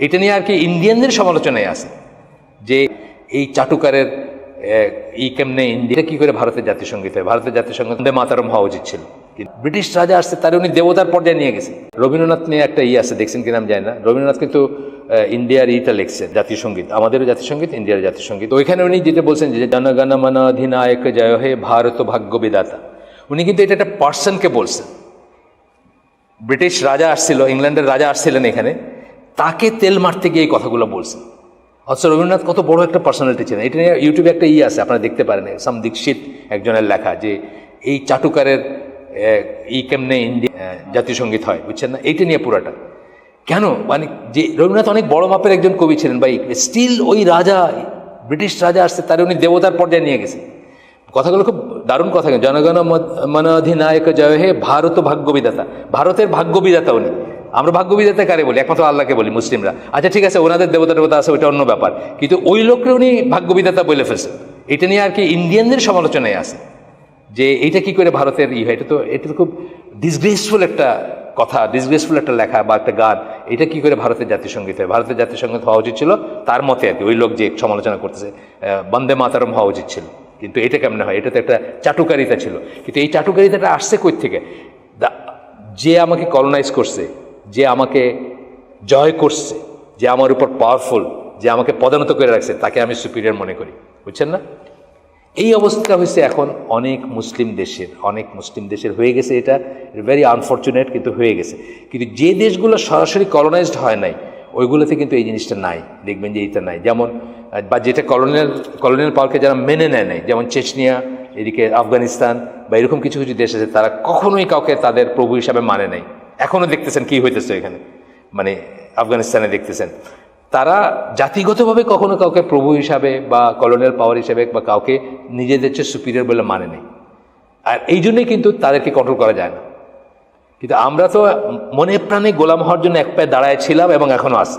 এটা নিয়ে আর কি ইন্ডিয়ানদের সমালোচনায় আছে যে এই চাটুকারের কেমনে ইন্ডিয়া কি করে ভারতের জাতীয় সঙ্গীত হয়, ভারতের জাতীয় সঙ্গীত বন্দে মাতরম হওয়া উচিত ছিল। ব্রিটিশ রাজা আসছে তার উনি দেবতার পর্যায়ে নিয়ে গেছে। রবীন্দ্রনাথ নিয়ে একটা আছে, দেখছেন কি নাম যায় না, রবীন্দ্রনাথ কিন্তু ইন্ডিয়ার লিখছেন জাতীয় সঙ্গীত, আমাদেরও জাতীয় সঙ্গীত, ইন্ডিয়ার জাতীয় সঙ্গীত। ওইখানে উনি যেটা বলছেন যে জনগণ মন অধিনায়ক জয় হে ভারত ভাগ্য বিধাতা, উনি কিন্তু এটা একটা পার্সনকে বলছেন। ব্রিটিশ রাজা আসছিল, ইংল্যান্ডের রাজা আসছিলেন এখানে, তাকে তেল মারতে গিয়ে এই কথাগুলো বলছেন। অথচ রবীন্দ্রনাথ কত বড় একটা পার্সোনালিটি ছিলেন। এটা নিয়ে ইউটিউবে একটা আছে, আপনারা দেখতে পারেন, সাম দীক্ষিত একজনের লেখা, যে এই চাটুকারের কেমনে ইন্ডিয়া জাতীয় সঙ্গীত হয়, বুঝছেন না, এইটা নিয়ে পুরাটা কেন, মানে যে রবীন্দ্রনাথ অনেক বড় মাপের একজন কবি ছিলেন ভাই, স্টিল ওই রাজা, ব্রিটিশ রাজা আসছে তার উনি দেবতার পর্যায়ে নিয়ে গেছে। কথাগুলো খুব দারুণ কথা। জনগণ মন অধিনায়ক জয় হে ভারত ভাগ্য বিধাতা, ভারতের ভাগ্য বিধাতা উনি। আমরা ভাগ্য বিধাতা কারে বলি? একমাত্র আল্লাহকে বলি মুসলিমরা। আচ্ছা ঠিক আছে, ওনাদের দেবতা দেবতা আছে, ওইটা অন্য ব্যাপার, কিন্তু ওই লোককে উনি ভাগ্য বিধাতা বলে ফেলছেন। এটা নিয়ে আর কি ইন্ডিয়ানদের সমালোচনায় আছে যে এইটা কি করে ভারতের হয়। এটা তো খুব ডিসগ্রেসফুল একটা কথা, ডিসগ্রেসফুল একটা লেখা বা একটা গান। এটা কি করে ভারতের জাতীয় সঙ্গীত হয়? ভারতের জাতীয় সঙ্গীত হওয়া উচিত ছিল তার মতে আর কি, ওই লোক যে সমালোচনা করতেছে, বন্দে মাতরম হওয়া উচিত ছিল। কিন্তু এটা কেমনে হয়? এটা তো একটা চাটুকারিতা ছিল। কিন্তু এই চাটুকারিতাটা আসছে কই থেকে? যে আমাকে কলোনাইজ করছে, যে আমাকে জয় করছে, যে আমার উপর পাওয়ারফুল, যে আমাকে পদানত করে রাখছে, তাকে আমি সুপিরিয়র মনে করি, বুঝছেন না? এই অবস্থা হয়েছে এখন অনেক মুসলিম দেশের হয়ে গেছে। এটা ভেরি আনফর্চুনেট, কিন্তু হয়ে গেছে। কিন্তু যে দেশগুলো সরাসরি কলোনাইজড হয় নাই, ওইগুলোতে কিন্তু এই জিনিসটা নাই, দেখবেন যে এইটা নাই। যেমন বা যেটা কলোনিয়াল পাওয়ারকে যারা মেনে নেয় নাই, যেমন চেচনিয়া, এদিকে আফগানিস্তান বা এরকম কিছু কিছু দেশ আছে, তারা কখনোই কাউকে তাদের প্রভু হিসাবে মানে নাই। এখনও দেখতেছেন কি হইতেছে এখানে, মানে আফগানিস্তানে দেখতেছেন, তারা জাতিগতভাবে কখনো কাউকে প্রভু হিসাবে বা কলোনিয়াল পাওয়ার হিসাবে বা কাউকে নিজেদের চেয়ে সুপিরিয়র বলে মানে নেই। আর এই জন্যই কিন্তু তাদেরকে কন্ট্রোল করা যায় না। কিন্তু আমরা তো মনে প্রাণে গোলাম হওয়ার জন্য এক পায়ে দাঁড়ায় ছিলাম এবং এখনো আছি।